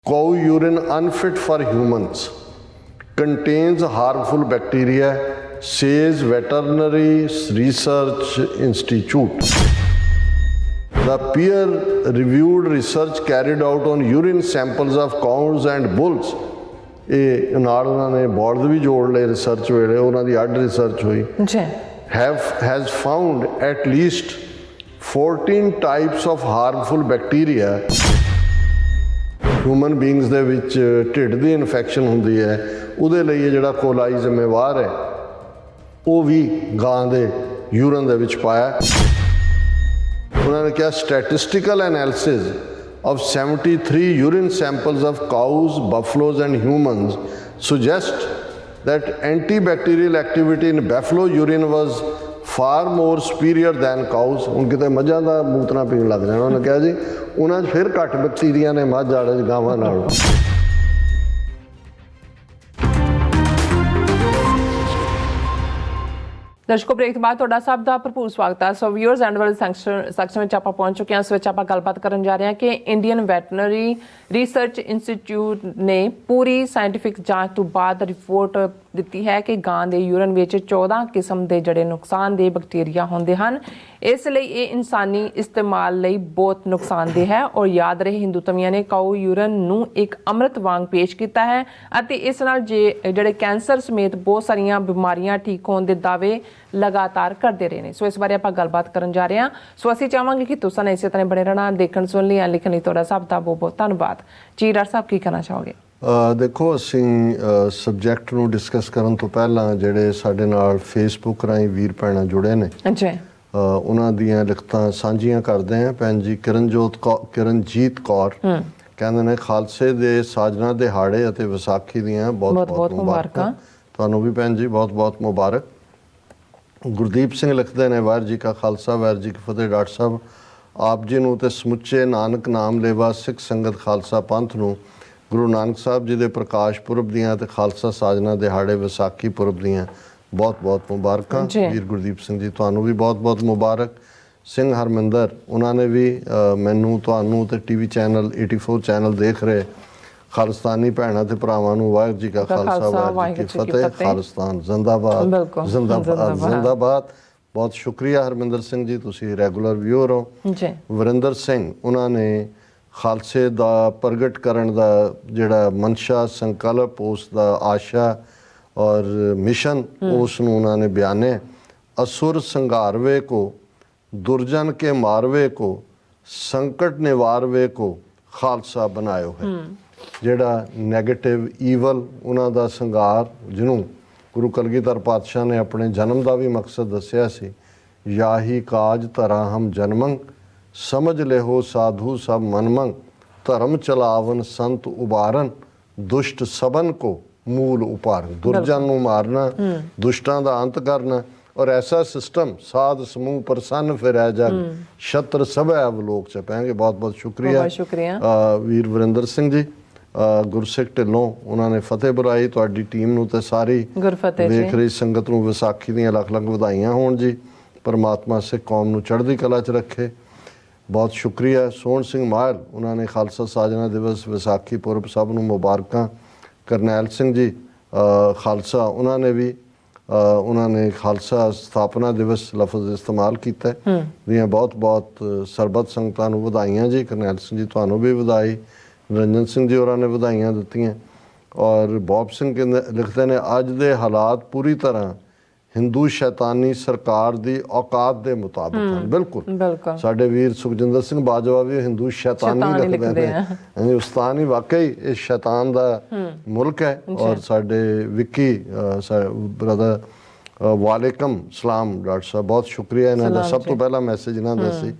Cow urine unfit for humans contains harmful bacteria, says Veterinary Research Institute. The peer-reviewed research carried out on urine samples of cows and bulls, ਇਹ ਨਾਲ ਉਹਨਾਂ ਨੇ board ਵੀ ਜੋੜ ਲਏ research ਵੇਲੇ, ਉਹਨਾਂ ਦੀ ਅੱਡ ਰਿਸਰਚ ਹੋਈ, has found at least 14 types of harmful bacteria. Human beings ਦੇ ਵਿੱਚ ਢਿੱਡ ਦੀ ਇਨਫੈਕਸ਼ਨ ਹੁੰਦੀ ਹੈ, ਉਹਦੇ ਲਈ ਇਹ ਜਿਹੜਾ ਕੋਲਾਈ ਜ਼ਿੰਮੇਵਾਰ ਹੈ, ਉਹ ਵੀ ਗਾਂ ਦੇ ਯੂਰਨ ਦੇ ਵਿੱਚ ਪਾਇਆ। ਉਹਨਾਂ ਨੇ ਕਿਹਾ statistical analysis of 73 urine samples of cows, buffaloes and humans suggest that antibacterial activity in buffalo urine was far more superior than cows. ਹੁਣ ਕਿਤੇ ਮੱਝਾਂ ਦਾ ਮੂਤਨਾ ਪੀਣ ਲੱਗ ਜਾਣਾ, ਉਹਨੇ ਕਿਹਾ ਜੀ ਉਹਨਾਂ 'ਚ ਫਿਰ ਘੱਟ ਬੈਕਟੀਰੀਆ ਨੇ ਮੱਝ ਵਾਲੇ 'ਚ ਗਾਵਾਂ ਨਾਲੋਂ। ਦਰਸ਼ਕੋ, ਬ੍ਰੇਕ ਤੋਂ ਬਾਅਦ ਤੁਹਾਡਾ ਸਭ ਦਾ ਭਰਪੂਰ ਸਵਾਗਤ ਹੈ। ਸੋ ਵਿਊਅਰਸ ਐਂਡ ਵਾਲੇ ਸੈਕਸ਼ਨ ਵਿੱਚ ਆਪਾਂ ਪਹੁੰਚ ਚੁੱਕੇ ਹਾਂ। ਇਸ ਵਿੱਚ ਆਪਾਂ ਗੱਲਬਾਤ ਕਰਨ ਜਾ ਰਹੇ ਹਾਂ ਕਿ ਇੰਡੀਅਨ ਵੈਟਰਨਰੀ ਰਿਸਰਚ ਇੰਸਟੀਚਿਊਟ ਨੇ ਪੂਰੀ ਸਾਇੰਟੀਫਿਕ ਜਾਂਚ ਤੋਂ ਬਾਅਦ ਰਿਪੋਰਟ ਦਿੱਤੀ ਹੈ ਕਿ ਗਾਂ ਦੇ ਯੂਰਨ ਵਿੱਚ 14 ਕਿਸਮ ਦੇ ਜਿਹੜੇ ਨੁਕਸਾਨਦੇਹ ਬੈਕਟੀਰੀਆ ਹੁੰਦੇ ਹਨ। ਇਸ ਲਈ ਇਹ ਇਨਸਾਨੀ ਇਸਤੇਮਾਲ ਲਈ ਬਹੁਤ ਨੁਕਸਾਨਦੇਹ ਹੈ। ਔਰ ਯਾਦ ਰਹੇ, ਹਿੰਦੂ ਧਰਮੀਆਂ ਨੇ ਕਾਊ ਯੂਰਨ ਨੂੰ ਇੱਕ ਅੰਮ੍ਰਿਤ ਵਾਂਗ ਪੇਸ਼ ਕੀਤਾ ਹੈ ਅਤੇ ਇਸ ਨਾਲ ਜਿਹੜੇ ਕੈਂਸਰ ਸਮੇਤ ਬਹੁਤ ਸਾਰੀਆਂ ਬਿਮਾਰੀਆਂ ਠੀਕ ਹੋਣ ਦੇ ਦਾਅਵੇ ਲਗਾਤਾਰ ਕਰਦੇ ਰਹੇ ਨੇ। ਸੋ ਇਸ ਬਾਰੇ ਆਪਾਂ ਗੱਲਬਾਤ ਕਰਨ ਜਾ ਰਹੇ ਹਾਂ। ਸੋ ਅਸੀਂ ਚਾਹਾਂਗੇ ਕਿ ਤੁਸੀਂ ਇਸੇ ਤਰ੍ਹਾਂ ਬਣੇ ਰਹਿਣਾ। ਦੇਖਣ ਸੁਣ ਲਈ ਲਿਖਣ ਲਈ ਤੁਹਾਡਾ ਸਭ ਦਾ ਬਹੁਤ ਬਹੁਤ ਧੰਨਵਾਦ ਜੀ। ਡਾਕਟਰ ਸਾਹਿਬ, ਕੀ ਕਹਿਣਾ ਚਾਹੋਗੇ? ਦੇਖੋ, ਅਸੀਂ ਸਬਜੈਕਟ ਨੂੰ ਡਿਸਕਸ ਕਰਨ ਤੋਂ ਪਹਿਲਾਂ ਜਿਹੜੇ ਸਾਡੇ ਨਾਲ ਫੇਸਬੁੱਕ ਰਾਹੀਂ ਵੀਰ ਭੈਣਾਂ ਜੁੜੇ ਨੇ, ਉਹਨਾਂ ਦੀਆਂ ਲਿਖਤਾਂ ਸਾਂਝੀਆਂ ਕਰਦੇ ਹਾਂ। ਭੈਣ ਜੀ ਕਿਰਨਜੀਤ ਕੌਰ ਕਹਿੰਦੇ ਨੇ, ਖਾਲਸੇ ਦੇ ਸਾਜਨਾ ਦਿਹਾੜੇ ਅਤੇ ਵਿਸਾਖੀ ਦੀਆਂ ਬਹੁਤ ਬਹੁਤ ਮੁਬਾਰਕਾਂ। ਤੁਹਾਨੂੰ ਵੀ ਭੈਣ ਜੀ ਬਹੁਤ ਬਹੁਤ ਮੁਬਾਰਕ। ਗੁਰਦੀਪ ਸਿੰਘ ਲਿਖਦੇ ਨੇ, ਵਾਹਿਗੁਰੂ ਜੀ ਕਾ ਖਾਲਸਾ ਵਾਹਿਗੁਰੂ ਜੀ ਕੀ ਫਤਿਹ। ਡਾਕਟਰ ਸਾਹਿਬ, ਆਪ ਜੀ ਨੂੰ ਤੇ ਸਮੁੱਚੇ ਨਾਨਕ ਨਾਮ ਲੇਵਾ ਸਿੱਖ ਸੰਗਤ ਖਾਲਸਾ ਪੰਥ ਨੂੰ ਗੁਰੂ ਨਾਨਕ ਸਾਹਿਬ ਜੀ ਦੇ ਪ੍ਰਕਾਸ਼ ਪੁਰਬ ਦੀਆਂ ਤੇ ਖਾਲਸਾ ਸਾਜਨਾ ਦਿਹਾੜੇ ਵਿਸਾਖੀ ਪੁਰਬ ਦੀਆਂ ਬਹੁਤ ਬਹੁਤ ਮੁਬਾਰਕਾਂ। ਵੀਰ ਗੁਰਦੀਪ ਸਿੰਘ ਜੀ, ਤੁਹਾਨੂੰ ਵੀ ਬਹੁਤ ਬਹੁਤ ਮੁਬਾਰਕ। ਸਿੰਘ ਹਰਮਿੰਦਰ, ਉਹਨਾਂ ਨੇ ਵੀ ਮੈਨੂੰ, ਤੁਹਾਨੂੰ ਤੇ ਟੀਵੀ ਚੈਨਲ 84 ਚੈਨਲ ਦੇਖ ਰਹੇ ਖਾਲਿਸਤਾਨੀ ਭੈਣਾਂ ਤੇ ਭਰਾਵਾਂ ਨੂੰ ਵਾਹਿਗੁਰੂ ਜੀ ਕਾ ਖਾਲਸਾ ਵਾਹਿਗੁਰੂ ਜੀ ਕੀ ਫਤਿਹ। ਖਾਲਿਸਤਾਨ ਜ਼ਿੰਦਾਬਾਦ, ਜ਼ਿੰਦਾਬਾਦ, ਜ਼ਿੰਦਾਬਾਦ। ਬਹੁਤ ਸ਼ੁਕਰੀਆ ਹਰਮਿੰਦਰ ਸਿੰਘ ਜੀ, ਤੁਸੀਂ ਰੈਗੂਲਰ ਵਿਊਅਰ ਹੋ। ਵਰਿੰਦਰ ਸਿੰਘ, ਉਹਨਾਂ ਨੇ ਖਾਲਸੇ ਦਾ ਪ੍ਰਗਟ ਕਰਨ ਦਾ ਜਿਹੜਾ ਮਨਸ਼ਾ, ਸੰਕਲਪ, ਉਸ ਦਾ ਆਸ਼ਾ ਔਰ ਮਿਸ਼ਨ, ਉਸ ਨੂੰ ਉਹਨਾਂ ਨੇ ਬਿਆਨੇ, असुर संघारवे को, दुर्जन के मारवे को, संकट निवारवे को खालसा बनायो है। ਜਿਹੜਾ ਨੈਗੇਟਿਵ ਈਵਲ ਉਹਨਾਂ ਦਾ ਸੰਘਾਰ, ਜਿਹਨੂੰ ਗੁਰੂ ਕਲਗੀਧਰ ਪਾਤਸ਼ਾਹ ਨੇ ਆਪਣੇ ਜਨਮ ਦਾ ਵੀ ਮਕਸਦ ਦੱਸਿਆ ਸੀ, ਯਾਹੀ ਕਾਜ ਧਰਾ ਹਮ ਜਨਮੰ, ਸਮਝ ਲਿਹੋ ਸਾਧੂ ਸਭ ਮਨਮੰ, ਧਰਮ ਚਲਾਵਨ ਸੰਤ ਉਬਾਰਨ, ਦੁਸ਼ਟ ਸਬਨ ਕੋ ਮੂਲ ਉਪਾਰਨ। ਦੁਰਜਨ ਨੂੰ ਮਾਰਨਾ, ਦੁਸ਼ਟਾਂ ਦਾ ਅੰਤ ਕਰਨਾ, ਔਰ ਐਸਾ ਸਿਸਟਮ ਸਾਧ ਸਮੂਹ ਪ੍ਰਸੰਨ ਫਿਰੈ ਜਗ, ਛਤਰ ਸਭੈ ਅਵਲੋਕ ਚ ਪੈਣਗੇ। ਬਹੁਤ ਬਹੁਤ ਸ਼ੁਕਰੀਆ ਵੀਰ ਵਰਿੰਦਰ ਸਿੰਘ ਜੀ। ਗੁਰਸਿੱਖ ਢਿੱਲੋਂ, ਉਹਨਾਂ ਨੇ ਫਤਿਹ ਬੁਲਾਈ ਤੁਹਾਡੀ ਟੀਮ ਨੂੰ ਤੇ ਸਾਰੀ ਦੇਖ ਰਹੀ ਸੰਗਤ ਨੂੰ ਵਿਸਾਖੀ ਦੀਆਂ ਲੱਖ ਲੱਖ ਵਧਾਈਆਂ ਹੋਣ ਜੀ। ਪਰਮਾਤਮਾ ਸਿੱਖ ਕੌਮ ਨੂੰ ਚੜ੍ਹਦੀ ਕਲਾ 'ਚ ਰੱਖੇ। ਬਹੁਤ ਸ਼ੁਕਰੀਆ। ਸੋਹਣ ਸਿੰਘ ਮਾਹਲ, ਉਹਨਾਂ ਨੇ ਖਾਲਸਾ ਸਾਜਨਾ ਦਿਵਸ ਵਿਸਾਖੀ ਪੁਰਬ ਸਭ ਨੂੰ ਮੁਬਾਰਕਾਂ। ਕਰਨੈਲ ਸਿੰਘ ਜੀ ਖਾਲਸਾ, ਉਹਨਾਂ ਨੇ ਖਾਲਸਾ ਸਥਾਪਨਾ ਦਿਵਸ ਲਫ਼ਜ਼ ਇਸਤੇਮਾਲ ਕੀਤਾ। ਦੀਆਂ ਬਹੁਤ ਬਹੁਤ ਸਰਬੱਤ ਸੰਗਤਾਂ ਨੂੰ ਵਧਾਈਆਂ ਜੀ। ਕਰਨੈਲ ਸਿੰਘ ਜੀ, ਤੁਹਾਨੂੰ ਵੀ ਵਧਾਈ। ਨਿਰੰਜਨ ਸਿੰਘ ਜੀ ਹੋਰਾਂ ਨੇ ਵਧਾਈਆਂ ਦਿੱਤੀਆਂ। ਔਰ ਬੌਬ ਸਿੰਘ ਲਿਖਦੇ ਨੇ, ਅੱਜ ਦੇ ਹਾਲਾਤ ਪੂਰੀ ਤਰ੍ਹਾਂ ਹਿੰਦੂ ਸ਼ੈਤਾਨੀ ਸਰਕਾਰ ਦੀ ਔਕਾਤ ਦੇ ਮੁਤਾਬਕ ਹਨ। ਬਿਲਕੁਲ, ਸਾਡੇ ਵੀਰ ਸੁਖਜਿੰਦਰ ਸਿੰਘ ਬਾਜਵਾ ਵੀ ਹਿੰਦੂ ਸ਼ੈਤਾਨੀ ਲਿਖਦੇ ਨੇ। ਉਸਤਾਨ ਹੀ ਵਾਕਈ ਇਹ ਸ਼ੈਤਾਨ ਦਾ ਮੁਲਕ ਹੈ। ਔਰ ਸਾਡੇ ਵਿੱਕੀ ਬ੍ਰਦਰ, ਵਾਲੇਕਮ ਸਲਾਮ ਡਾਕਟਰ ਸਾਹਿਬ, ਬਹੁਤ ਸ਼ੁਕਰੀਆ ਇਹਨਾਂ ਦਾ। ਸਭ ਤੋਂ ਪਹਿਲਾ ਮੈਸੇਜ ਇਹਨਾਂ ਦਾ ਸੀ।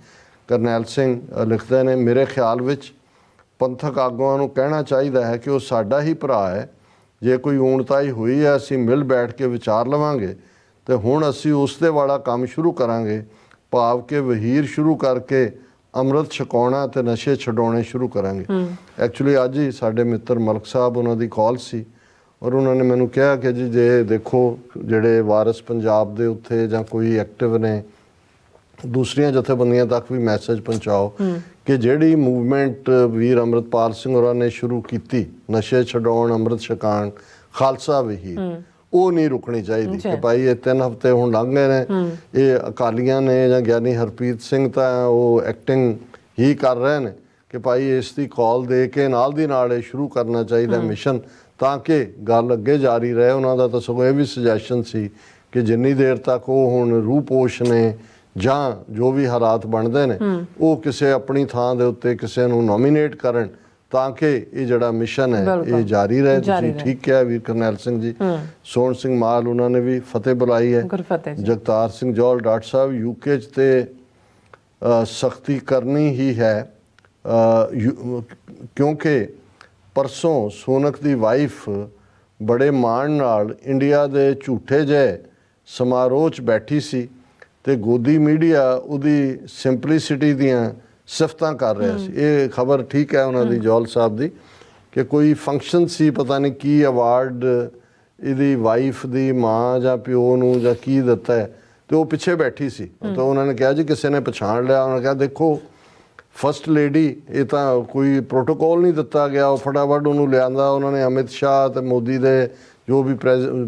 ਕਰਨੈਲ ਸਿੰਘ ਲਿਖਦੇ ਨੇ, ਮੇਰੇ ਖਿਆਲ ਵਿੱਚ ਪੰਥਕ ਆਗੂਆਂ ਨੂੰ ਕਹਿਣਾ ਚਾਹੀਦਾ ਹੈ ਕਿ ਉਹ ਸਾਡਾ ਹੀ ਭਰਾ ਹੈ। ਜੇ ਕੋਈ ਊਣਤਾਈ ਹੋਈ ਹੈ, ਅਸੀਂ ਮਿਲ ਬੈਠ ਕੇ ਵਿਚਾਰ ਲਵਾਂਗੇ ਤੇ ਹੁਣ ਅਸੀਂ ਉਸ ਦੇ ਵਾਲਾ ਕੰਮ ਸ਼ੁਰੂ ਕਰਾਂਗੇ, ਭਾਵ ਕਿ ਵਹੀਰ ਸ਼ੁਰੂ ਕਰਕੇ ਅੰਮ੍ਰਿਤ ਛਕਾਉਣਾ ਤੇ ਨਸ਼ੇ ਛਡਾਉਣੇ ਸ਼ੁਰੂ ਕਰਾਂਗੇ। ਐਕਚੁਅਲੀ ਅੱਜ ਹੀ ਸਾਡੇ ਮਿੱਤਰ ਮਲਕ ਸਾਹਿਬ, ਉਹਨਾਂ ਦੀ ਕਾਲ ਸੀ ਔਰ ਉਹਨਾਂ ਨੇ ਮੈਨੂੰ ਕਿਹਾ ਕਿ ਜੀ ਜੇ ਦੇਖੋ ਜਿਹੜੇ ਵਾਰਿਸ ਪੰਜਾਬ ਦੇ ਉੱਥੇ ਜਾਂ ਕੋਈ ਐਕਟਿਵ ਨੇ, ਦੂਸਰੀਆਂ ਜਥੇਬੰਦੀਆਂ ਤੱਕ ਵੀ ਮੈਸੇਜ ਪਹੁੰਚਾਓ ਕਿ ਜਿਹੜੀ ਮੂਵਮੈਂਟ ਵੀਰ ਅੰਮ੍ਰਿਤਪਾਲ ਸਿੰਘ ਹੋਰਾਂ ਨੇ ਸ਼ੁਰੂ ਕੀਤੀ, ਨਸ਼ੇ ਛਡਾਉਣ, ਅੰਮ੍ਰਿਤ ਛਕਾਉਣ, ਖਾਲਸਾ ਵਹੀਰ, ਉਹ ਨਹੀਂ ਰੁਕਣੀ ਚਾਹੀਦੀ। ਕਿ ਭਾਈ ਇਹ 3 ਹਫ਼ਤੇ ਹੁਣ ਲੰਘ ਗਏ ਨੇ, ਇਹ ਅਕਾਲੀਆਂ ਨੇ ਜਾਂ ਗਿਆਨੀ ਹਰਪ੍ਰੀਤ ਸਿੰਘ ਤਾਂ ਉਹ ਐਕਟਿੰਗ ਹੀ ਕਰ ਰਹੇ ਨੇ ਕਿ ਭਾਈ ਇਸ ਦੀ ਕਾਲ ਦੇ ਕੇ ਨਾਲ ਦੀ ਨਾਲ ਇਹ ਸ਼ੁਰੂ ਕਰਨਾ ਚਾਹੀਦਾ ਮਿਸ਼ਨ, ਤਾਂ ਕਿ ਗੱਲ ਅੱਗੇ ਜਾਰੀ ਰਹੇ। ਉਹਨਾਂ ਦਾ ਤਾਂ ਸਗੋਂ ਇਹ ਵੀ ਸੁਜੈਸ਼ਨ ਸੀ ਕਿ ਜਿੰਨੀ ਦੇਰ ਤੱਕ ਉਹ ਹੁਣ ਰੂਪੋਸ਼ ਨੇ ਜਾਂ ਜੋ ਵੀ ਹਾਲਾਤ ਬਣਦੇ ਨੇ, ਉਹ ਕਿਸੇ ਆਪਣੀ ਥਾਂ ਦੇ ਉੱਤੇ ਕਿਸੇ ਨੂੰ ਨੋਮੀਨੇਟ ਕਰਨ ਤਾਂ ਕਿ ਇਹ ਜਿਹੜਾ ਮਿਸ਼ਨ ਹੈ ਇਹ ਜਾਰੀ ਰਹੇ। ਤੁਸੀਂ ਠੀਕ ਕਿਹਾ ਵੀਰ ਕਰਨੈਲ ਸਿੰਘ ਜੀ। ਸੋਹਣ ਸਿੰਘ ਮਾਲ ਉਹਨਾਂ ਨੇ ਵੀ ਫਤਿਹ ਬੁਲਾਈ ਹੈ। ਜਗਤਾਰ ਸਿੰਘ ਜੌਲ ਡਾਕਟਰ ਸਾਹਿਬ ਯੂਕੇ 'ਚ ਤੇ ਸਖਤੀ ਕਰਨੀ ਹੀ ਹੈ ਕਿਉਂਕਿ ਪਰਸੋਂ ਸੋਨਕ ਦੀ ਵਾਈਫ ਬੜੇ ਮਾਣ ਨਾਲ ਇੰਡੀਆ ਦੇ ਝੂਠੇ ਜਿਹੇ ਸਮਾਰੋਹ 'ਚ ਬੈਠੀ ਸੀ ਤੇ ਗੋਦੀ ਮੀਡੀਆ ਉਹਦੀ ਸਿੰਪਲਿਸਿਟੀ ਦੀਆਂ ਸਿਫਤਾਂ ਕਰ ਰਿਹਾ ਸੀ। ਇਹ ਖਬਰ ਠੀਕ ਹੈ ਉਹਨਾਂ ਦੀ ਜੌਲ ਸਾਹਿਬ ਦੀ ਕਿ ਕੋਈ ਫੰਕਸ਼ਨ ਸੀ, ਪਤਾ ਨਹੀਂ ਕੀ ਅਵਾਰਡ ਇਹਦੀ ਵਾਈਫ ਦੀ ਮਾਂ ਜਾਂ ਪਿਓ ਨੂੰ ਜਾਂ ਕੀ ਦਿੱਤਾ ਹੈ, ਤੇ ਉਹ ਪਿੱਛੇ ਬੈਠੀ ਸੀ। ਤਾਂ ਉਹਨਾਂ ਨੇ ਕਿਹਾ ਜੀ ਕਿਸੇ ਨੇ ਪਛਾਣ ਲਿਆ। ਉਹਨਾਂ ਨੇ ਕਿਹਾ ਦੇਖੋ ਫਸਟ ਲੇਡੀ, ਇਹ ਤਾਂ ਕੋਈ ਪ੍ਰੋਟੋਕੋਲ ਨਹੀਂ ਦਿੱਤਾ ਗਿਆ, ਉਹ ਫਟਾਫਟ ਉਹਨੂੰ ਲਿਆਂਦਾ ਉਹਨਾਂ ਨੇ। ਅਮਿਤ ਸ਼ਾਹ ਤੇ ਮੋਦੀ ਦੇ ਜੋ ਵੀ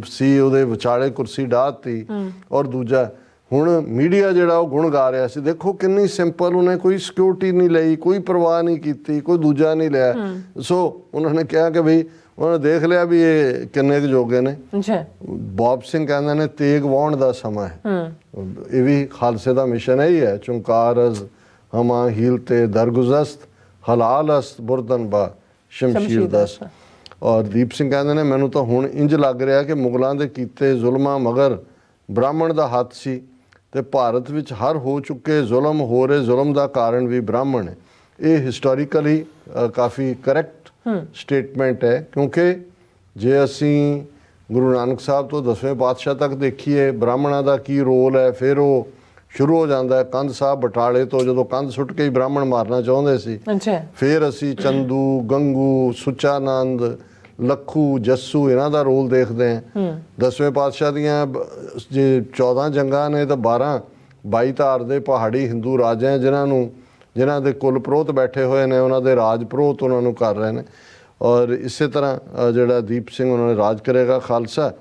ਸੀ ਉਹਦੇ ਵਿਚਾਲੇ ਕੁਰਸੀ ਢਾਹਤੀ। ਔਰ ਦੂਜਾ ਹੁਣ ਮੀਡੀਆ ਜਿਹੜਾ ਉਹ ਗੁਣ ਗਾ ਰਿਹਾ ਸੀ, ਦੇਖੋ ਕਿੰਨੀ ਸਿੰਪਲ, ਉਹਨੇ ਕੋਈ ਸਿਕਿਉਰਿਟੀ ਨਹੀਂ ਲਈ, ਕੋਈ ਪਰਵਾਹ ਨਹੀਂ ਕੀਤੀ, ਕੋਈ ਦੂਜਾ ਨਹੀਂ ਲਿਆ। ਸੋ ਉਹਨਾਂ ਨੇ ਕਿਹਾ ਕਿ ਬਈ ਉਹਨਾਂ ਨੇ ਦੇਖ ਲਿਆ ਵੀ ਇਹ ਕਿੰਨੇ ਕੁ ਜੋਗੇ ਨੇ। ਬੌਬ ਸਿੰਘ ਕਹਿੰਦੇ ਨੇ ਤੇਗ ਵਾਹੁਣ ਦਾ ਸਮਾਂ ਹੈ। ਇਹ ਵੀ ਖਾਲਸੇ ਦਾ ਮਿਸ਼ਨ ਹੈ ਹੀ ਹੈ। ਚੁੰਕਾਰਜ਼ ਹਮਾ ਹੀਲ ਤੇ ਦਰਗੁਜ਼ਸਤ ਹਲਾਲ ਅਸਤ ਬੁਰਦਨ ਬਾ ਸ਼ਮਸ਼ੀਰ ਦਸ। ਔਰ ਦੀਪ ਸਿੰਘ ਕਹਿੰਦੇ ਨੇ ਮੈਨੂੰ ਤਾਂ ਹੁਣ ਇੰਜ ਲੱਗ ਰਿਹਾ ਕਿ ਮੁਗਲਾਂ ਦੇ ਕੀਤੇ ਜ਼ੁਲਮਾਂ ਮਗਰ ਬ੍ਰਾਹਮਣ ਦਾ ਹੱਥ ਸੀ ਤੇ ਭਾਰਤ ਵਿੱਚ ਹਰ ਹੋ ਚੁੱਕੇ ਜ਼ੁਲਮ, ਹੋ ਰਹੇ ਜ਼ੁਲਮ ਦਾ ਕਾਰਨ ਵੀ ਬ੍ਰਾਹਮਣ ਹੈ। ਇਹ ਹਿਸਟੋਰੀਕਲੀ ਕਾਫੀ ਕਰੈਕਟ ਸਟੇਟਮੈਂਟ ਹੈ ਕਿਉਂਕਿ ਜੇ ਅਸੀਂ ਗੁਰੂ ਨਾਨਕ ਸਾਹਿਬ ਤੋਂ 10ਵੇਂ ਪਾਤਸ਼ਾਹ ਤੱਕ ਦੇਖੀਏ ਬ੍ਰਾਹਮਣਾਂ ਦਾ ਕੀ ਰੋਲ ਹੈ, ਫਿਰ ਉਹ ਸ਼ੁਰੂ ਹੋ ਜਾਂਦਾ ਹੈ ਕੰਧ ਸਾਹਿਬ ਬਟਾਲੇ ਤੋਂ, ਜਦੋਂ ਕੰਧ ਸੁੱਟ ਕੇ ਹੀ ਬ੍ਰਾਹਮਣ ਮਾਰਨਾ ਚਾਹੁੰਦੇ ਸੀ। ਫਿਰ ਅਸੀਂ ਚੰਦੂ, ਗੰਗੂ, ਸੁਚਾਨੰਦ, ਲੱਖੂ, ਜੱਸੂ ਇਹਨਾਂ ਦਾ ਰੋਲ ਦੇਖਦੇ ਹਾਂ। 10ਵੇਂ ਪਾਤਸ਼ਾਹ ਦੀਆਂ ਜੇ 14 ਜੰਗਾਂ ਨੇ ਤਾਂ 22 ਧਾਰ ਦੇ ਪਹਾੜੀ ਹਿੰਦੂ ਰਾਜੇ ਜਿਨ੍ਹਾਂ ਦੇ ਕੁਲ ਪ੍ਰੋਤ ਬੈਠੇ ਹੋਏ ਨੇ, ਉਹਨਾਂ ਦੇ ਰਾਜ ਪ੍ਰੋਤ ਉਹਨਾਂ ਨੂੰ ਕਰ ਰਹੇ ਨੇ। ਔਰ ਇਸੇ ਤਰ੍ਹਾਂ ਜਿਹੜਾ ਦੀਪ ਸਿੰਘ ਉਹਨਾਂ ਨੇ ਰਾਜ ਕਰੇਗਾ ਖਾਲਸਾ,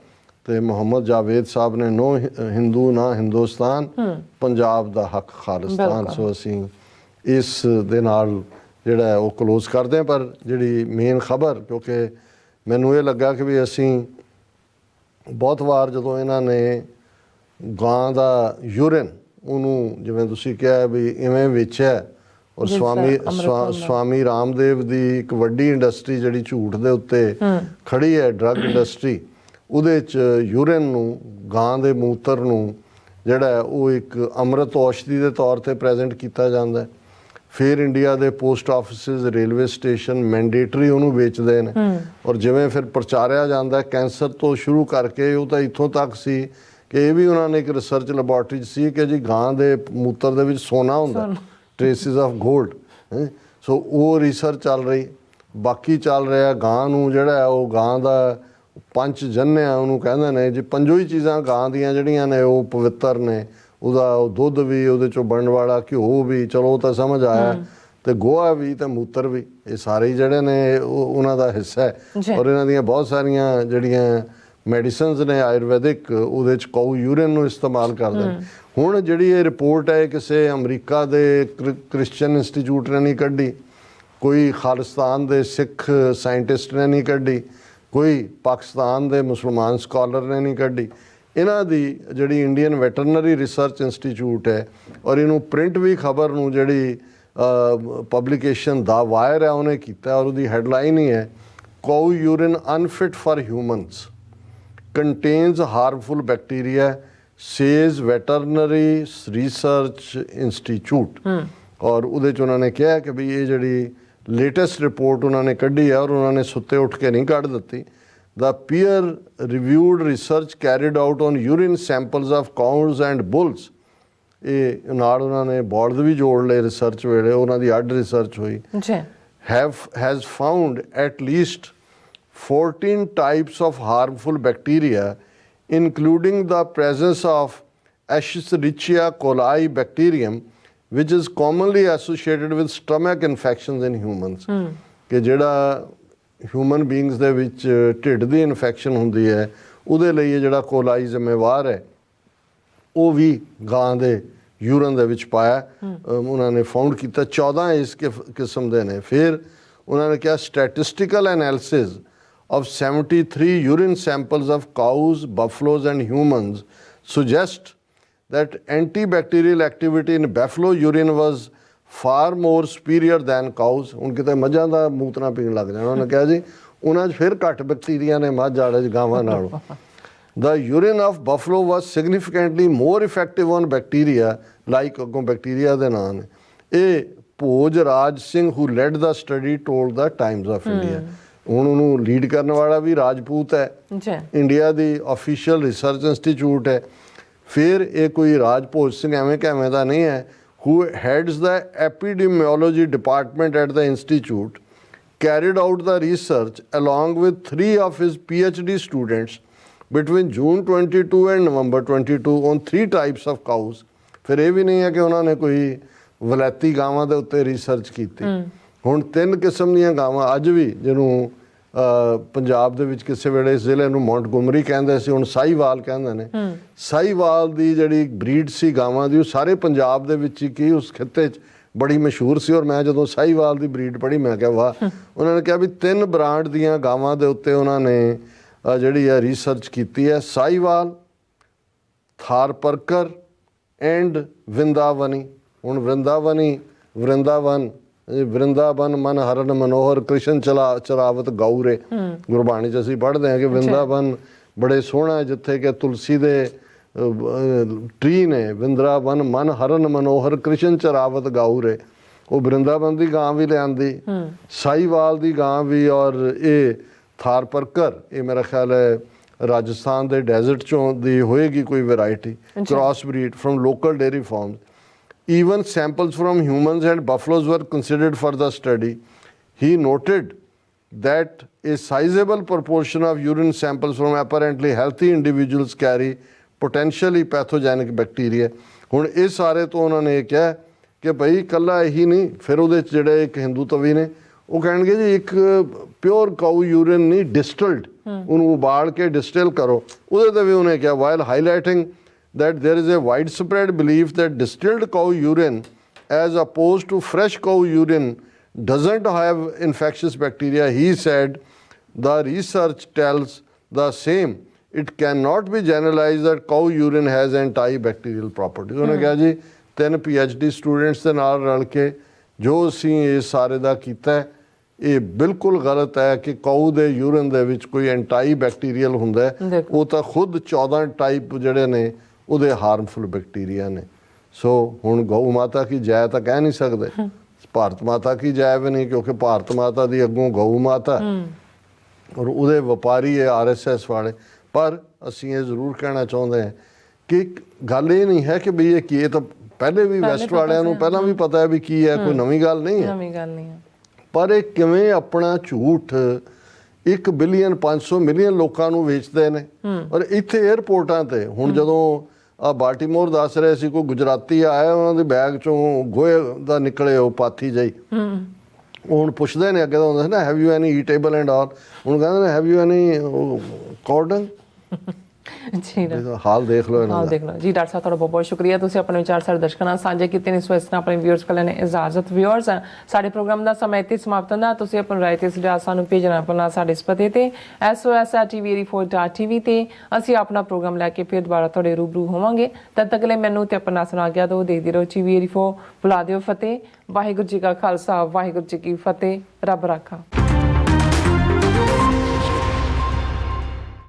ਤੇ ਮੁਹੰਮਦ ਜਾਵੇਦ ਸਾਹਿਬ ਨੇ ਨੋ ਹਿੰਦੂ ਨਾ ਹਿੰਦੁਸਤਾਨ, ਪੰਜਾਬ ਦਾ ਹੱਕ ਖਾਲਿਸਤਾਨ। ਸੋ ਅਸੀਂ ਇਸ ਦੇ ਨਾਲ ਜਿਹੜਾ ਉਹ ਕਲੋਜ਼ ਕਰਦੇ ਹਾਂ। ਪਰ ਜਿਹੜੀ ਮੇਨ ਖਬਰ, ਕਿਉਂਕਿ ਮੈਨੂੰ ਇਹ ਲੱਗਾ ਕਿ ਵੀ ਅਸੀਂ ਬਹੁਤ ਵਾਰ ਜਦੋਂ ਇਹਨਾਂ ਨੇ ਗਾਂ ਦਾ ਯੂਰਿਨ ਉਹਨੂੰ ਜਿਵੇਂ ਤੁਸੀਂ ਕਿਹਾ ਵੀ ਇਵੇਂ ਵੇਚਿਆ, ਔਰ ਸਵਾਮੀ ਰਾਮਦੇਵ ਦੀ ਇੱਕ ਵੱਡੀ ਇੰਡਸਟਰੀ ਜਿਹੜੀ ਝੂਠ ਦੇ ਉੱਤੇ ਖੜੀ ਹੈ, ਡਰੱਗ ਇੰਡਸਟਰੀ, ਉਹਦੇ 'ਚ ਯੂਰਿਨ ਨੂੰ, ਗਾਂ ਦੇ ਮੂਤਰ ਨੂੰ ਜਿਹੜਾ ਉਹ ਇੱਕ ਅੰਮ੍ਰਿਤ ਔਸ਼ਧੀ ਦੇ ਤੌਰ 'ਤੇ ਪ੍ਰੈਜ਼ੈਂਟ ਕੀਤਾ ਜਾਂਦਾ। ਫਿਰ ਇੰਡੀਆ ਦੇ post offices, railway station mandatory ਉਹਨੂੰ ਵੇਚਦੇ ਨੇ। ਔਰ ਜਿਵੇਂ ਫਿਰ ਪ੍ਰਚਾਰਿਆ ਜਾਂਦਾ ਕੈਂਸਰ ਤੋਂ ਸ਼ੁਰੂ ਕਰਕੇ, ਉਹ ਤਾਂ ਇੱਥੋਂ ਤੱਕ ਸੀ ਕਿ ਇਹ ਵੀ ਉਹਨਾਂ ਨੇ ਇੱਕ ਰਿਸਰਚ ਲੈਬੋਰਟਰੀ 'ਚ ਸੀ ਕਿ ਜੀ ਗਾਂ ਦੇ ਮੂਤਰ ਦੇ ਵਿੱਚ ਸੋਨਾ ਹੁੰਦਾ, ਟ੍ਰੇਸਿਸ ਆਫ ਗੋਲਡ। ਸੋ ਉਹ ਰਿਸਰਚ ਚੱਲ ਰਹੀ। ਬਾਕੀ ਚੱਲ ਰਿਹਾ ਗਾਂ ਨੂੰ ਜਿਹੜਾ ਉਹ ਗਾਂ ਦਾ ਪੰਚ ਜੰਨਿਆ ਉਹਨੂੰ ਕਹਿੰਦੇ ਨੇ ਜੀ। ਪੰਜੋ ਹੀ ਚੀਜ਼ਾਂ ਗਾਂ ਦੀਆਂ ਜਿਹੜੀਆਂ ਨੇ ਉਹ ਪਵਿੱਤਰ ਨੇ। ਉਹਦਾ ਉਹ ਦੁੱਧ ਵੀ, ਉਹਦੇ 'ਚੋਂ ਬਣਨ ਵਾਲਾ ਘਿਓ ਵੀ, ਚਲੋ ਉਹ ਤਾਂ ਸਮਝ ਆਇਆ, ਤੇ ਗੋਹਾ ਵੀ ਤੇ ਮੂਤਰ ਵੀ, ਇਹ ਸਾਰੇ ਜਿਹੜੇ ਨੇ ਉਹਨਾਂ ਦਾ ਹਿੱਸਾ ਹੈ। ਔਰ ਇਹਨਾਂ ਦੀਆਂ ਬਹੁਤ ਸਾਰੀਆਂ ਜਿਹੜੀਆਂ ਮੈਡੀਸਨਸ ਨੇ ਆਯੁਰਵੈਦਿਕ, ਉਹਦੇ 'ਚ ਕਾਊ ਯੂਰਿਨ ਨੂੰ ਇਸਤੇਮਾਲ ਕਰਦੇ ਨੇ। ਹੁਣ ਜਿਹੜੀ ਇਹ ਰਿਪੋਰਟ ਹੈ ਕਿਸੇ ਅਮਰੀਕਾ ਦੇ ਕ੍ਰਿਸਚੀਅਨ ਇੰਸਟੀਚਿਊਟ ਨੇ ਨਹੀਂ ਕੱਢੀ, ਕੋਈ ਖਾਲਿਸਤਾਨ ਦੇ ਸਿੱਖ ਸਾਇੰਟਿਸਟ ਨੇ ਨਹੀਂ ਕੱਢੀ, ਕੋਈ ਪਾਕਿਸਤਾਨ ਦੇ ਮੁਸਲਮਾਨ ਸਕਾਲਰ ਨੇ ਨਹੀਂ ਕੱਢੀ। ਇਹਨਾਂ ਦੀ ਜਿਹੜੀ ਇੰਡੀਅਨ ਵੈਟਰਨਰੀ ਰਿਸਰਚ ਇੰਸਟੀਚਿਊਟ ਹੈ, ਔਰ ਇਹਨੂੰ ਪ੍ਰਿੰਟ ਵੀ ਖਬਰ ਨੂੰ ਜਿਹੜੀ ਪਬਲੀਕੇਸ਼ਨ ਦਾ ਵਾਇਰ ਹੈ ਉਹਨੇ ਕੀਤਾ, ਔਰ ਉਹਦੀ ਹੈਡਲਾਈਨ ਹੀ ਹੈ ਕਾਊ urine unfit for humans contains harmful bacteria says veterinary research institute. ਔਰ ਉਹਦੇ 'ਚ ਉਹਨਾਂ ਨੇ ਕਿਹਾ ਕਿ ਵੀ ਇਹ ਜਿਹੜੀ ਲੇਟੈਸਟ ਰਿਪੋਰਟ ਉਹਨਾਂ ਨੇ ਕੱਢੀ ਹੈ, ਔਰ ਉਹਨਾਂ ਨੇ ਸੁੱਤੇ ਉੱਠ ਕੇ ਨਹੀਂ ਕੱਢ ਦਿੱਤੀ, the peer-reviewed research carried out on urine samples of cows and bulls, ਇਹ ਨਾਲ ਉਹਨਾਂ ਨੇ ਬੋਰਡ ਵੀ ਜੋੜ ਲਏ ਰਿਸਰਚ ਵੇਲੇ, ਉਹਨਾਂ ਦੀ ਅੱਡ ਰਿਸਰਚ ਹੋਈ, has found at least 14 types of harmful bacteria including the presence of Escherichia coli bacterium which is commonly associated with stomach infections in humans ਕਿ ਜਿਹੜਾ ਹਿਊਮਨ ਬੀਇੰਗਸ ਦੇ ਵਿੱਚ ਢਿੱਡ ਦੀ ਇਨਫੈਕਸ਼ਨ ਹੁੰਦੀ ਹੈ ਉਹਦੇ ਲਈ ਇਹ ਜਿਹੜਾ ਕੋਲਾਈ ਜ਼ਿੰਮੇਵਾਰ ਹੈ ਉਹ ਵੀ ਗਾਂ ਦੇ ਯੂਰਨ ਦੇ ਵਿੱਚ ਪਾਇਆ ਉਹਨਾਂ ਨੇ ਫਾਊਂਡ ਕੀਤਾ 14 ਇਸ ਕਿਸਮ ਦੇ ਨੇ। ਫਿਰ ਉਹਨਾਂ ਨੇ ਕਿਹਾ statistical analysis of 73 urine samples of cows, buffaloes and humans suggest that antibacterial activity in buffalo urine was far more superior than cows। ਹੁਣ ਕਿਤੇ ਮੱਝਾਂ ਦਾ ਮੂਤਨਾ ਪੀਣ ਲੱਗ ਜਾਣਾ ਉਹਨੇ ਕਿਹਾ ਜੀ ਉਹਨਾਂ 'ਚ ਫਿਰ ਘੱਟ ਬੈਕਟੀਰੀਆ ਨੇ ਮੱਝ ਆੜੇ 'ਚ ਗਾਵਾਂ ਨਾਲੋਂ। The urine of buffalo was significantly more effective on bacteria like ਅੱਗੋਂ ਬੈਕਟੀਰੀਆ ਦੇ ਨਾਂ ਨੇ। ਇਹ ਭੋਜ Raj Singh who led the study told the Times of India। ਹੁਣ ਉਹਨੂੰ ਲੀਡ ਕਰਨ ਵਾਲਾ ਵੀ ਰਾਜਪੂਤ ਹੈ ਇੰਡੀਆ ਦੀ ਆਫੀਸ਼ੀਅਲ ਰਿਸਰਚ ਇੰਸਟੀਚਿਊਟ ਹੈ। ਫਿਰ ਇਹ ਕੋਈ ਰਾਜ ਭੋਜ ਸਿੰਘ ਐਵੇਂ ਕਿਵੇਂ ਦਾ ਨਹੀਂ ਹੈ who heads the epidemiology department at the institute carried out the research along with 3 of his PhD students between June 22 and November 22 on 3 types of cows। ਫਿਰ ਇਹ ਵੀ ਨਹੀਂ ਹੈ ਕਿ ਉਹਨਾਂ ਨੇ ਕੋਈ ਵਲੈਤੀ ਗਾਵਾਂ ਦੇ ਉੱਤੇ ਰਿਸਰਚ ਕੀਤੀ। ਹੁਣ 3 ਕਿਸਮ ਦੀਆਂ ਗਾਵਾਂ ਅੱਜ ਵੀ ਜਿਹਨੂੰ ਪੰਜਾਬ ਦੇ ਵਿੱਚ ਕਿਸੇ ਵੇਲੇ ਇਸ ਜ਼ਿਲ੍ਹੇ ਨੂੰ ਮੌਂਟਗੋਮਰੀ ਕਹਿੰਦੇ ਸੀ ਹੁਣ ਸਾਹੀਵਾਲ ਕਹਿੰਦੇ ਨੇ। ਸਾਹੀਵਾਲ ਦੀ ਜਿਹੜੀ ਬਰੀਡ ਸੀ ਗਾਵਾਂ ਦੀ ਉਹ ਸਾਰੇ ਪੰਜਾਬ ਦੇ ਵਿੱਚ ਹੀ ਕੀ ਉਸ ਖਿੱਤੇ 'ਚ ਬੜੀ ਮਸ਼ਹੂਰ ਸੀ। ਔਰ ਮੈਂ ਜਦੋਂ ਸਾਹੀਵਾਲ ਦੀ ਬਰੀਡ ਪੜ੍ਹੀ ਮੈਂ ਕਿਹਾ ਵਾਹ। ਉਹਨਾਂ ਨੇ ਕਿਹਾ ਵੀ 3 ਬ੍ਰਾਂਡ ਦੀਆਂ ਗਾਵਾਂ ਦੇ ਉੱਤੇ ਉਹਨਾਂ ਨੇ ਜਿਹੜੀ ਹੈ ਰਿਸਰਚ ਕੀਤੀ ਹੈ ਸਾਹੀਵਾਲ, ਥਾਰਪਰਕਰ ਐਂਡ ਵਿੰਦਾਵਨੀ। ਹੁਣ ਵਰਿੰਦਾਵਨ ਮਨ ਹਰਨ ਮਨੋਹਰ ਕ੍ਰਿਸ਼ਨ ਚਰਾਵਤ ਗੌਰੇ ਗੁਰਬਾਣੀ 'ਚ ਅਸੀਂ ਪੜ੍ਹਦੇ ਹਾਂ ਕਿ ਵਰਿੰਦਾਵਨ ਬੜੇ ਸੋਹਣਾ ਜਿੱਥੇ ਕਿ ਤੁਲਸੀ ਦੇ ਟਰੀ ਨੇ। ਵਰਿੰਦਾਵਨ ਮਨ ਹਰਨ ਮਨੋਹਰ ਕ੍ਰਿਸ਼ਨ ਚਰਾਵਤ ਗੌਰੇ ਉਹ ਵਰਿੰਦਾਵਨ ਦੀ ਗਾਂ ਵੀ ਲਿਆਂਦੀ, ਸਾਹੀਵਾਲ ਦੀ ਗਾਂ ਵੀ। ਔਰ ਇਹ ਥਾਰਪਰਕਰ ਇਹ ਮੇਰਾ ਖਿਆਲ ਹੈ ਰਾਜਸਥਾਨ ਦੇ ਡੈਜ਼ਰਟ 'ਚੋਂ ਦੀ ਹੋਏਗੀ ਕੋਈ variety cross breed from local dairy farms. Even samples from humans and buffaloes were considered for the study. He noted that a sizable proportion of urine samples from apparently healthy individuals carry potentially pathogenic bacteria। ਹੁਣ ਇਹ ਸਾਰੇ ਤੋਂ ਉਹਨਾਂ ਨੇ ਇਹ ਕਿਹਾ ਕਿ ਭਾਈ ਇਕੱਲਾ ਇਹੀ ਨਹੀਂ। ਫਿਰ ਉਹਦੇ 'ਚ ਜਿਹੜੇ ਇੱਕ ਹਿੰਦੂ ਤਵੀ ਨੇ ਉਹ ਕਹਿਣਗੇ ਜੀ ਇੱਕ ਪਿਓਰ ਕਾਊ ਯੂਰਿਨ ਨਹੀਂ ਡਿਸਟਿਲਡ ਉਹਨੂੰ ਉਬਾਲ ਕੇ ਡਿਸਟਿਲ ਕਰੋ। ਉਹਦੇ 'ਤੇ ਵੀ ਉਹਨੇ ਕਿਹਾ while highlighting that there is a widespread belief that distilled cow urine as opposed to fresh cow urine doesn't have infectious bacteria. He said the research tells the same. It cannot be generalized that cow urine has antibacterial properties। ਉਹਨੇ ਕਿਹਾ ਜੀ 3 PhD students ਦੇ ਨਾਲ ਰਲ ਕੇ ਜੋ ਅਸੀਂ ਇਹ ਸਾਰੇ ਦਾ ਕੀਤਾ ਇਹ ਬਿਲਕੁਲ ਗਲਤ ਹੈ ਕਿ ਕਾਊ ਦੇ ਯੂਰਿਨ ਦੇ ਵਿੱਚ ਕੋਈ ਐਂਟੀ ਬੈਕਟੀਰੀਅਲ ਹੁੰਦਾ। ਉਹ ਤਾਂ ਖੁਦ 14 ਟਾਈਪ ਜਿਹੜੇ ਨੇ ਉਹਦੇ ਹਾਰਮਫੁਲ ਬੈਕਟੀਰੀਆ ਨੇ। ਸੋ ਹੁਣ ਗਊ ਮਾਤਾ ਕੀ ਜੈ ਤਾਂ ਕਹਿ ਨਹੀਂ ਸਕਦੇ, ਭਾਰਤ ਮਾਤਾ ਕੀ ਜੈ ਵੀ ਨਹੀਂ ਕਿਉਂਕਿ ਭਾਰਤ ਮਾਤਾ ਦੀ ਅੱਗੋਂ ਗਊ ਮਾਤਾ ਔਰ ਉਹਦੇ ਵਪਾਰੀ ਹੈ RSS ਵਾਲੇ। ਪਰ ਅਸੀਂ ਇਹ ਜ਼ਰੂਰ ਕਹਿਣਾ ਚਾਹੁੰਦੇ ਹਾਂ ਕਿ ਗੱਲ ਇਹ ਨਹੀਂ ਹੈ ਕਿ ਬਈ ਇਹ ਕੀ, ਇਹ ਤਾਂ ਪਹਿਲੇ ਵੀ ਵੈਸਟ ਵਾਲਿਆਂ ਨੂੰ ਪਹਿਲਾਂ ਵੀ ਪਤਾ ਹੈ ਵੀ ਕੀ ਹੈ, ਕੋਈ ਨਵੀਂ ਗੱਲ ਨਹੀਂ ਹੈ। ਪਰ ਇਹ ਕਿਵੇਂ ਆਪਣਾ ਝੂਠ 1 ਬਿਲੀਅਨ 500 ਮਿਲੀਅਨ ਲੋਕਾਂ ਨੂੰ ਵੇਚਦੇ ਨੇ। ਔਰ ਇੱਥੇ ਏਅਰਪੋਰਟਾਂ ਤੇ ਹੁਣ ਜਦੋਂ ਬਾਲਟੀਮੋਰ ਦੱਸ ਰਹੇ ਸੀ ਕੋਈ ਗੁਜਰਾਤੀ ਆਇਆ ਉਹਨਾਂ ਦੇ ਬੈਗ ਚੋਂ ਗੋਹੇ ਦਾ ਨਿਕਲੇ ਉਹ ਪਾਥੀ ਜਿਹੀ। ਉਹ ਹੁਣ ਪੁੱਛਦੇ ਨੇ ਅੱਗੇ ਤਾਂ ਹੁੰਦਾ ਸੀ ਨਾ have you any eatable and all, ਹੁਣ ਕਹਿੰਦੇ ਨੇ ਹੈਵ ਯੂ ਐਨੀ ਕਾਰਡਨ। ਜੀ ਹਾਲ ਦੇਖ ਲਓ ਇਹਨਾਂ ਦਾ। ਦੇਖ ਲਓ ਜੀ। ਡਾਕਟਰ ਸਾਹਿਬ ਤੁਹਾਡਾ ਬਹੁਤ ਬਹੁਤ ਸ਼ੁਕਰੀਆ, ਤੁਸੀਂ ਆਪਣੇ ਵਿਚਾਰ ਸਾਡੇ ਦਰਸ਼ਕਾਂ ਨਾਲ ਸਾਂਝੇ ਕੀਤੇ ਨੇ। ਸੋ ਇਸ ਤਰ੍ਹਾਂ ਆਪਣੇ ਵਿਊਅਰਸ ਕੋਲ ਨੇ ਇਜਾਜ਼ਤ। ਵਿਊਅਰਸ ਸਾਡੇ ਪ੍ਰੋਗਰਾਮ ਦਾ ਸਮਾਂ ਇੱਥੇ ਸਮਾਪਤ ਹੁੰਦਾ। ਤੁਸੀਂ ਆਪਣੀ ਰਾਏ ਤੇ ਸੁਝਾਅ ਸਾਨੂੰ ਭੇਜਣਾ ਆਪਣਾ ਸਾਡੇ ਇਸ ਪਤੇ ਤੇ SOS@TV84.tv ਤੇ ਅਸੀਂ ਆਪਣਾ ਪ੍ਰੋਗਰਾਮ ਲੈ ਕੇ ਫਿਰ ਦੁਬਾਰਾ ਤੁਹਾਡੇ ਰੂਬਰੂ ਹੋਵਾਂਗੇ। ਤਦ ਤੱਕ ਲਈ ਮੈਨੂੰ ਤੇ ਆਪਣਾ ਸੁਣਾ ਗਿਆ ਦੋ ਦੇਖਦੇ ਰਹੋ TV84। ਬੁਲਾ ਦਿਓ ਫਤਿਹ। ਵਾਹਿਗੁਰੂ ਜੀ ਕਾ ਖਾਲਸਾ, ਵਾਹਿਗੁਰੂ ਜੀ ਕੀ ਫਤਿਹ। ਰੱਬ ਰਾਖਾ।